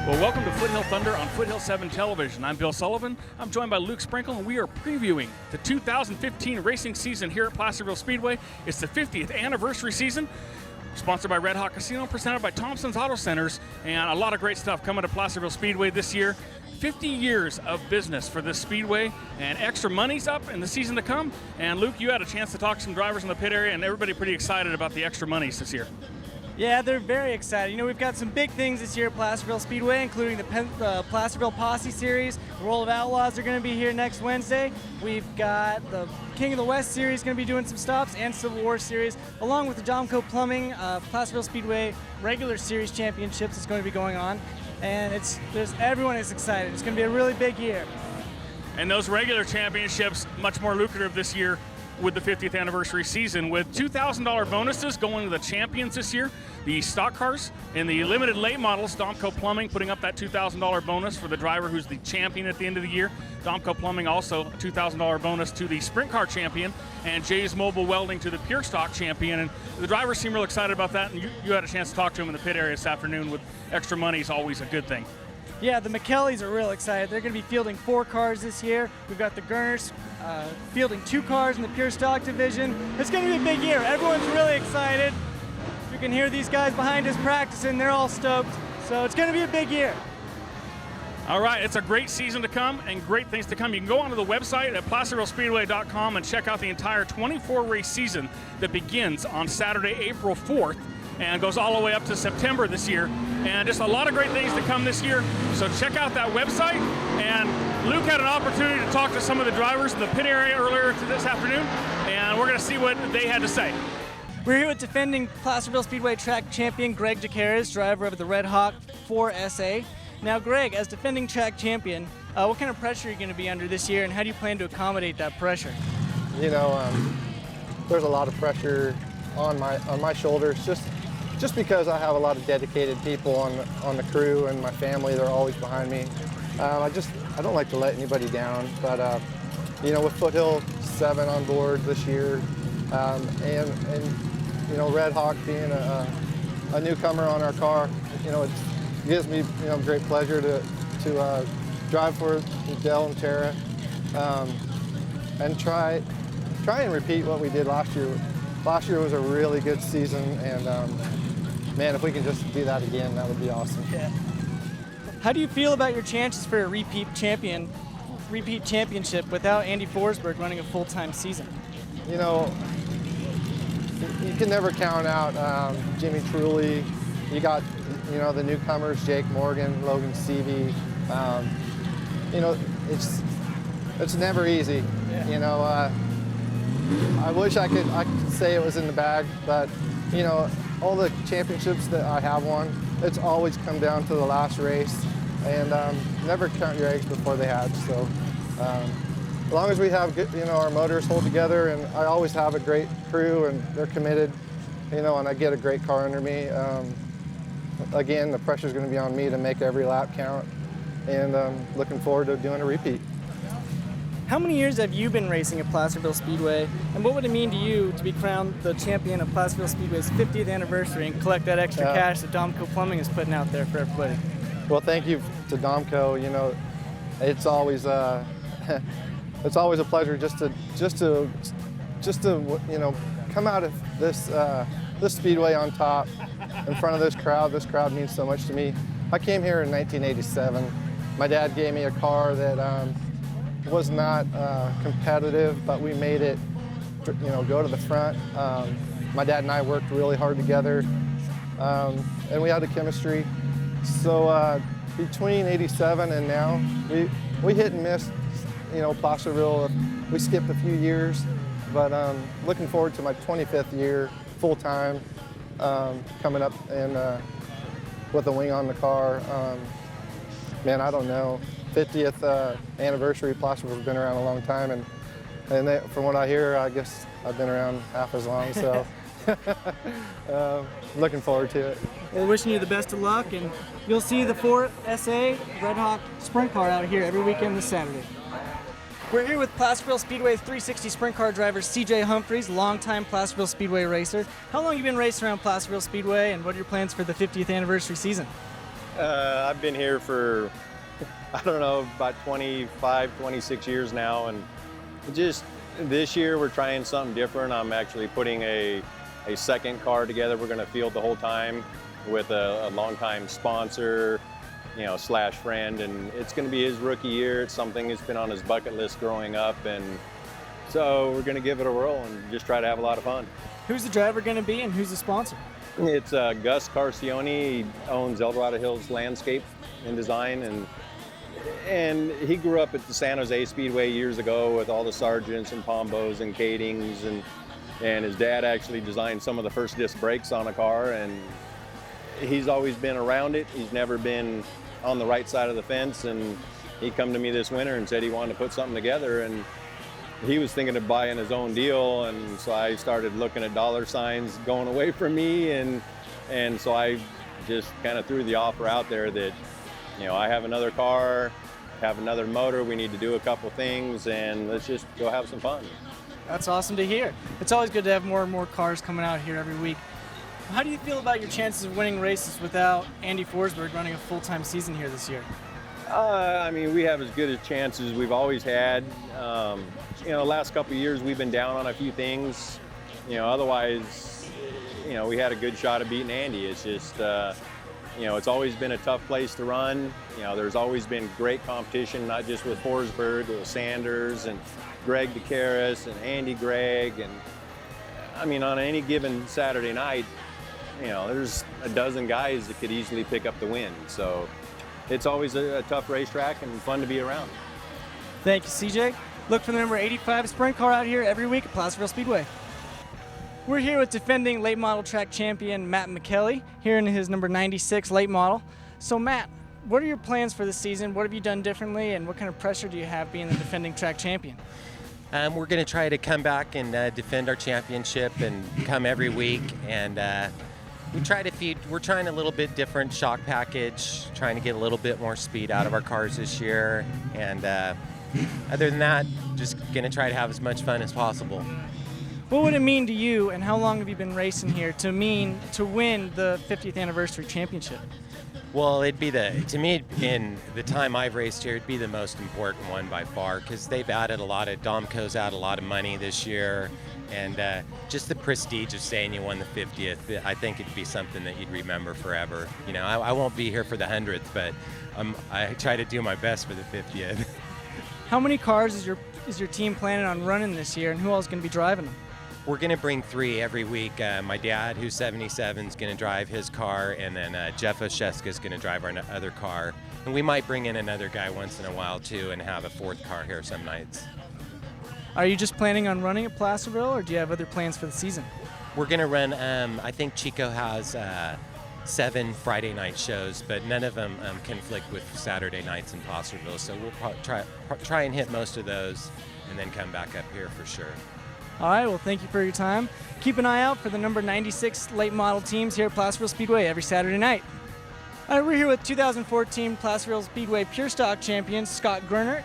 Well, welcome to Foothill Thunder on Foothill 7 Television. I'm Bill Sullivan. I'm joined by Luke Sprinkle, and we are previewing the 2015 racing season here at Placerville Speedway. It's the 50th anniversary season, sponsored by Red Hawk Casino, presented by Thompson's Auto Centers, and a lot of great stuff coming to Placerville Speedway this year. 50 years of business for this speedway, and extra money's up in the season to come. And Luke, you had a chance to talk to some drivers in the pit area, and everybody pretty excited about the extra monies this year. Yeah, they're very excited. You know, we've got some big things this year at Placerville Speedway, including the Placerville Posse Series. The Roll of Outlaws are going to be here next Wednesday. We've got the King of the West Series going to be doing some stops, and Civil War Series, along with the Domco Plumbing Placerville Speedway Regular Series Championships that's going to be going on. And everyone is excited. It's going to be a really big year. And those regular championships, much more lucrative this year with the 50th anniversary season, with $2,000 bonuses going to the champions this year. The stock cars and the limited late models, Domco Plumbing putting up that $2,000 bonus for the driver who's the champion at the end of the year. Domco Plumbing also a $2,000 bonus to the sprint car champion, and Jay's Mobile Welding to the pure stock champion. And the drivers seem real excited about that, and you had a chance to talk to them in the pit area this afternoon. With extra money is always a good thing. Yeah, the McKellys are real excited. They're going to be fielding 4 cars this year. We've got the Gurners fielding 2 cars in the pure stock division. It's going to be a big year. Everyone's really excited. You can hear these guys behind us practicing. They're all stoked. So it's going to be a big year. All right, it's a great season to come and great things to come. You can go onto the website at placervillespeedway.com and check out the entire 24-race season that begins on Saturday, April 4th, and goes all the way up to September this year. And just a lot of great things to come this year. So check out that website. And Luke had an opportunity to talk to some of the drivers in the pit area earlier this afternoon, and we're going to see what they had to say. We're here with defending Placerville Speedway track champion Greg Jacares, driver of the Red Hawk 4SA. Now, Greg, as defending track champion, what kind of pressure are you going to be under this year, and how do you plan to accommodate that pressure? You know, there's a lot of pressure on my shoulders, just because I have a lot of dedicated people on the crew, and my family, they're always behind me. I don't like to let anybody down, but you know, with Foothill 7 on board this year, and you know, Red Hawk being a newcomer on our car, you know, it gives me, you know, great pleasure to drive for Dell and Tara, and try and repeat what we did last year. Last year was a really good season, and man, if we can just do that again, that would be awesome. Yeah. How do you feel about your chances for a repeat championship without Andy Forsberg running a full-time season? You know, you can never count out Jimmy Trulli. You got, you know, the newcomers, Jake Morgan, Logan Seavey. You know, it's never easy. Yeah. You know, I wish I could say it was in the bag, but you know, all the championships that I have won, it's always come down to the last race, and never count your eggs before they hatch. So as long as we have good, you know, our motors hold together, and I always have a great crew and they're committed, you know, and I get a great car under me. Again, the pressure's going to be on me to make every lap count, and looking forward to doing a repeat. How many years have you been racing at Placerville Speedway, and what would it mean to you to be crowned the champion of Placerville Speedway's 50th anniversary and collect that extra cash that Domco Plumbing is putting out there for everybody? Well, thank you to Domco. You know, it's always it's always a pleasure just to you know, come out of this speedway on top in front of this crowd. This crowd means so much to me. I came here in 1987. My dad gave me a car that was not competitive, but we made it, you know, go to the front. My dad and I worked really hard together, and we had a chemistry. So between 87 and now, we hit and miss, you know, Placerville. We skipped a few years, but looking forward to my 25th year full-time coming up, and with a wing on the car. Man, I don't know. 50th anniversary, Placerville's been around a long time, and from what I hear, I guess I've been around half as long, so looking forward to it. Well, wishing you the best of luck, and you'll see the 4SA Red Hawk sprint car out here every weekend this Saturday. We're here with Placerville Speedway's 360 sprint car driver CJ Humphreys, longtime Placerville Speedway racer. How long have you been racing around Placerville Speedway, and what are your plans for the 50th anniversary season? I've been here for, I don't know, about 25, 26 years now, and just this year we're trying something different. I'm actually putting a second car together. We're going to field the whole time with a longtime sponsor, slash friend, and it's going to be his rookie year. It's something that's been on his bucket list growing up, and so we're going to give it a whirl and just try to have a lot of fun. Who's the driver going to be, and who's the sponsor? It's Gus Carcione. He owns Eldorado Hills Landscape and Design, and he grew up at the San Jose Speedway years ago with all the Sargents and Pombos and Kadings, and his dad actually designed some of the first disc brakes on a car, and he's always been around it. He's never been on the right side of the fence, and he come to me this winter and said he wanted to put something together, and he was thinking of buying his own deal, and so I started looking at dollar signs going away from me, and so I just kind of threw the offer out there that, I have another car, have another motor, we need to do a couple things, and let's just go have some fun. That's awesome to hear. It's always good to have more and more cars coming out here every week. How do you feel about your chances of winning races without Andy Forsberg running a full-time season here this year? We have as good a chance as we've always had. The last couple of years we've been down on a few things. Otherwise, we had a good shot of beating Andy. It's just, it's always been a tough place to run. There's always been great competition, not just with Forsberg, but with Sanders and Greg DeCaris and Andy Gregg. And on any given Saturday night, there's a dozen guys that could easily pick up the win. So it's always a tough racetrack and fun to be around. Thank you, CJ. Look for the number 85 sprint car out here every week at Placerville Speedway. We're here with defending late model track champion Matt McKelly, here in his number 96 late model. So Matt, what are your plans for this season? What have you done differently, and what kind of pressure do you have being the defending track champion? We're going to try to come back and defend our championship and come every week, and we're trying a little bit different shock package, trying to get a little bit more speed out of our cars this year, and other than that, just going to try to have as much fun as possible. What would it mean to you, and how long have you been racing here, to win the 50th anniversary championship? Well, to me, in the time I've raced here, it'd be the most important one by far, because they've added Domco's added a lot of money this year, and just the prestige of saying you won the 50th, I think it'd be something that you'd remember forever. I won't be here for the 100th, but I try to do my best for the 50th. How many cars is your team planning on running this year, and who else is going to be driving them? We're going to bring 3 every week. My dad, who's 77, is going to drive his car, and then Jeff Osheska is going to drive our other car. And we might bring in another guy once in a while, too, and have a 4th car here some nights. Are you just planning on running at Placerville, or do you have other plans for the season? We're going to run, I think Chico has 7 Friday night shows, but none of them conflict with Saturday nights in Placerville. So we'll try and hit most of those and then come back up here for sure. All right, well, thank you for your time. Keep an eye out for the number 96 late model teams here at Placerville Speedway every Saturday night. All right, we're here with 2014 Placerville Speedway Pure Stock champion, Scott Grunert.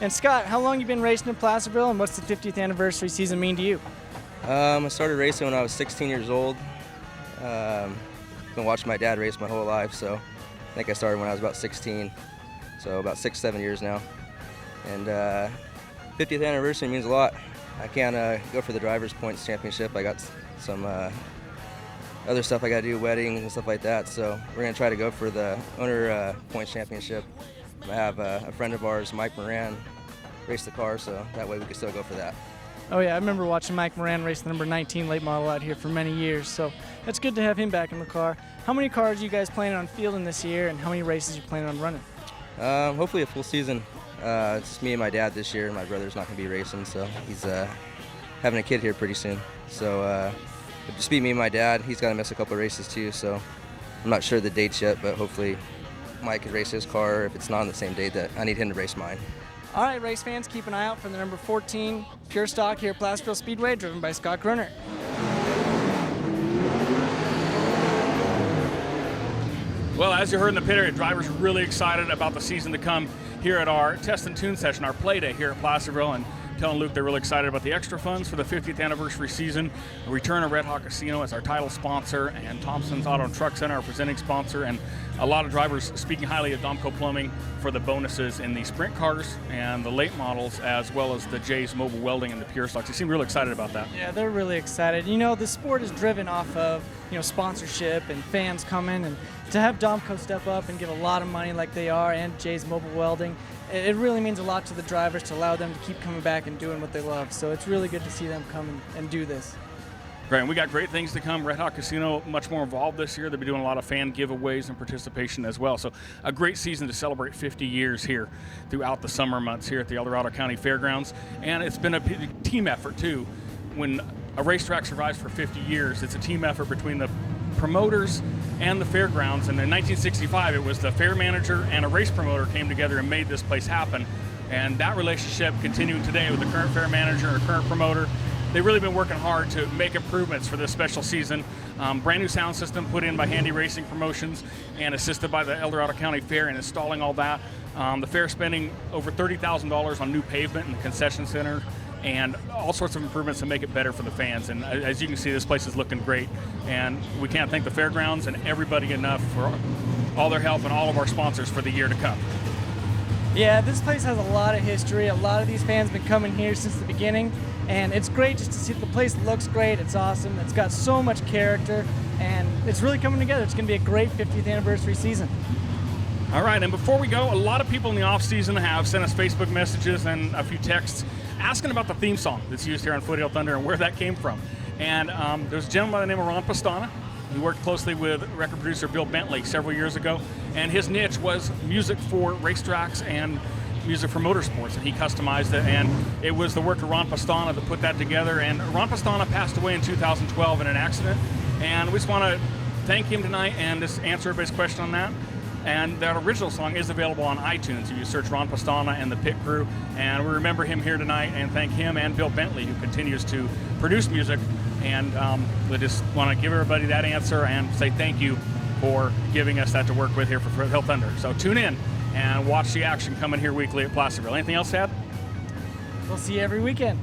And Scott, how long have you been racing in Placerville, and what's the 50th anniversary season mean to you? I started racing when I was 16 years old. Been watching my dad race my whole life, so I think I started when I was about 16, so about 6-7 years now. And 50th anniversary means a lot. I can't go for the Drivers' Points Championship. I got some other stuff I got to do, weddings and stuff like that, so we're going to try to go for the Owner Points Championship. I have a friend of ours, Mike Moran, race the car, so that way we can still go for that. Oh yeah, I remember watching Mike Moran race the number 19 late model out here for many years, so it's good to have him back in the car. How many cars are you guys planning on fielding this year, and how many races are you planning on running? Hopefully a full season. It's just me and my dad this year. My brother's not going to be racing, so he's having a kid here pretty soon. So it'll just be me and my dad. He's got to miss a couple of races too, so I'm not sure the dates yet, but hopefully Mike could race his car if it's not on the same date that I need him to race mine. All right, race fans, keep an eye out for the number 14 Pure Stock here at Placerville Speedway, driven by Scott Grunert. Well, as you heard in the pit area, drivers are really excited about the season to come here at our Test and Tune session, our play day here at Placerville, and telling Luke they're really excited about the extra funds for the 50th anniversary season, the return of Red Hawk Casino as our title sponsor, and Thompson's Auto and Truck Center, our presenting sponsor, and a lot of drivers speaking highly of Domco Plumbing for the bonuses in the sprint cars and the late models, as well as the J's Mobile Welding and the Pure Stocks. They seem really excited about that. Yeah, they're really excited. You know, the sport is driven off of, you know, sponsorship and fans coming, and to have Domco step up and give a lot of money like they are, and J's Mobile Welding, it really means a lot to the drivers to allow them to keep coming back and doing what they love. So it's really good to see them come and do this. Right, and we got great things to come. Red Hawk Casino much more involved this year. They'll be doing a lot of fan giveaways and participation as well. So a great season to celebrate 50 years here throughout the summer months here at the El Dorado County Fairgrounds. And it's been a team effort too. When a racetrack survives for 50 years, it's a team effort between the promoters and the fairgrounds. And in 1965, it was the fair manager and a race promoter came together and made this place happen. And that relationship continuing today with the current fair manager and current promoter. They've really been working hard to make improvements for this special season. Brand new sound system put in by Handy Racing Promotions and assisted by the El Dorado County Fair in installing all that. The fair spending over $30,000 on new pavement in the concession center and all sorts of improvements to make it better for the fans. And as you can see, this place is looking great. And we can't thank the fairgrounds and everybody enough for all their help and all of our sponsors for the year to come. Yeah, this place has a lot of history. A lot of these fans have been coming here since the beginning, and it's great just to see the place looks great. It's awesome. It's got so much character, and it's really coming together. It's going to be a great 50th anniversary season. All right, and before we go, a lot of people in the off-season have sent us Facebook messages and a few texts asking about the theme song that's used here on Foothill Thunder and where that came from. And there's a gentleman by the name of Ron Pastana. He worked closely with record producer Bill Bentley several years ago, and his niche was music for racetracks and music for motorsports, and he customized it, and it was the work of Ron Pastana that put that together. And Ron Pastana passed away in 2012 in an accident, and we just want to thank him tonight and just answer everybody's question on that. And that original song is available on iTunes if you search Ron Pastana and the Pit Crew. And we remember him here tonight and thank him and Bill Bentley, who continues to produce music. And we just want to give everybody that answer and say thank you for giving us that to work with here for Foothill Thunder. So tune in and watch the action coming here weekly at Placerville. Anything else to add? We'll see you every weekend.